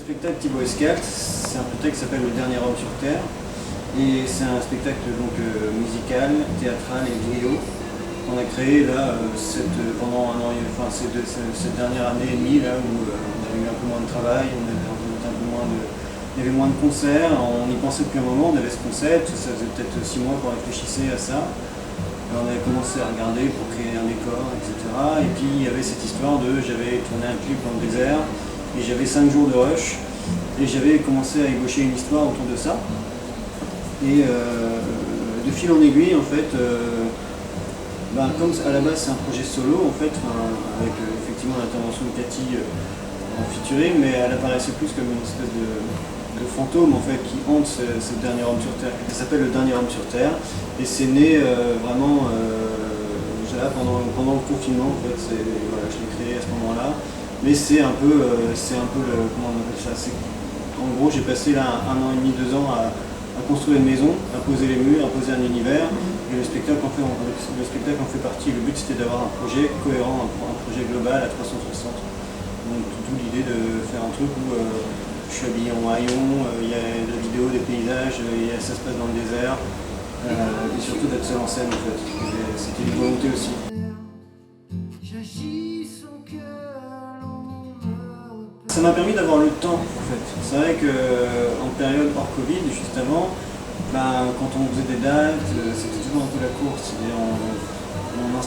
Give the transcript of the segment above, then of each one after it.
spectacle Thibaut Escalt, c'est un spectacle qui s'appelle Le Dernier Homme sur Terre. Et c'est un spectacle donc, musical, théâtral et vidéo qu'on a créé là pendant un an, enfin cette dernière année et demie là où on avait eu un peu moins de travail, il y avait moins de concerts, on y pensait depuis un moment, on avait ce concept, ça faisait peut-être 6 mois qu'on réfléchissait à ça. On avait commencé à regarder pour créer un décor, etc. Et puis il y avait cette histoire j'avais tourné un clip dans le désert et j'avais 5 jours de rush et j'avais commencé à ébaucher une histoire autour de ça. Et de fil en aiguille, en fait, comme à la base c'est un projet solo, en fait, avec effectivement l'intervention de Cathy en featuring, mais elle apparaissait plus comme une espèce de fantôme en fait qui hante ce dernier homme sur Terre, qui s'appelle Le Dernier Homme sur Terre, et c'est né vraiment pendant le confinement en fait. Voilà, je l'ai créé à ce moment-là, mais c'est un peu comment on appelle ça, en gros j'ai passé là 1 an et demi, 2 ans à construire une maison, à poser les murs, à poser un univers, et le spectacle en fait partie. Le but c'était d'avoir un projet cohérent, un projet global à 360. Donc toute l'idée de faire un truc où je suis habillé en haillons, il y a de la vidéo, des paysages, ça se passe dans le désert, et surtout d'être seul en scène en fait. C'était une volonté aussi. Ça m'a permis d'avoir le temps en fait. C'est vrai qu'en période hors Covid, juste avant, quand on faisait des dates, c'était toujours un peu la course. On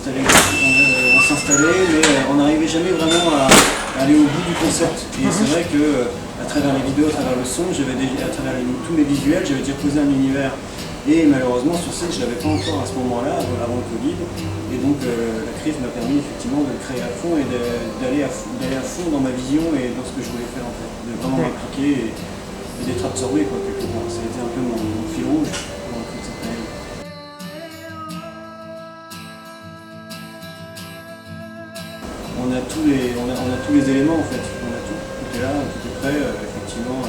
s'installait, mais on n'arrivait jamais vraiment à aller au bout du concept. Et c'est vrai qu'à travers les vidéos, à travers le son, à travers tous mes visuels, j'avais déjà posé un univers. Et malheureusement, sur scène, je ne l'avais pas encore à ce moment-là, avant le Covid. Et donc la crise m'a permis effectivement de le créer à fond et d'aller à fond dans ma vision et dans ce que je voulais faire en fait. De vraiment m'appliquer et d'être absorbé quoi, quelque part. Ça a été un peu mon fil rouge pendant toute cette période. On a tous les éléments en fait. On a tout est là, tout est prêt. Effectivement,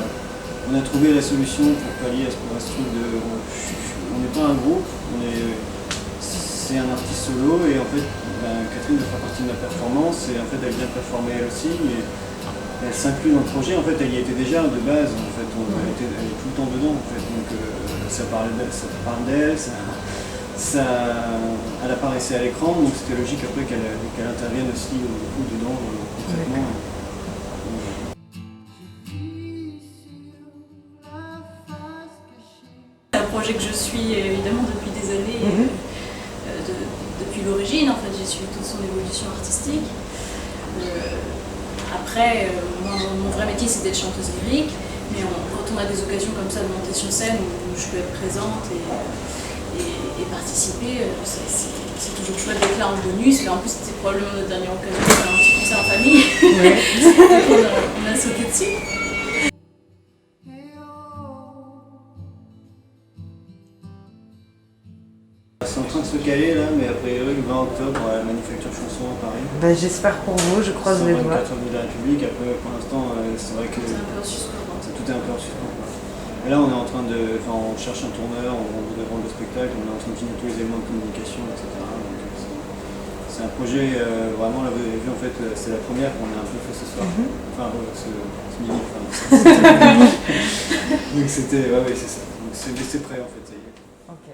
on a trouvé la solution pour pallier à ce truc de... On n'est pas un groupe, c'est un artiste solo et en fait Catherine fera partie de ma performance et en fait elle vient performer elle aussi et elle s'inclut dans le projet. En fait elle y était déjà de base, en fait, elle est tout le temps dedans en fait, donc ça parle d'elle, elle apparaissait à l'écran, donc c'était logique après qu'elle intervienne aussi beaucoup dedans concrètement. C'est un projet que je suis évidemment depuis des années, depuis l'origine en fait, j'ai suivi toute son évolution artistique. Après, mon vrai métier c'est d'être chanteuse lyrique, mais quand on a des occasions comme ça de monter sur scène où je peux être présente et participer, c'est toujours chouette d'être là en bonus. Là en plus c'était probablement notre dernière occasion de faire un petit concert en famille, on a sauté dessus. C'est en train de se caler là, mais a priori le 20 octobre à la Manufacture Chanson à Paris. J'espère pour vous, je croise les doigts. 24 de la République, après pour l'instant c'est vrai que C'est un peu en suspens. tout est un peu en suspens. Et là on est en train on cherche un tourneur, on voudrait vendre le spectacle, on est en train de finir tous les éléments de communication, etc. Donc, c'est un projet vraiment, là vous avez vu en fait, c'est la première qu'on a un peu fait ce soir. Enfin ce midi. Donc c'était, ouais c'est ça. Donc c'est prêt en fait, ça y est. Ok.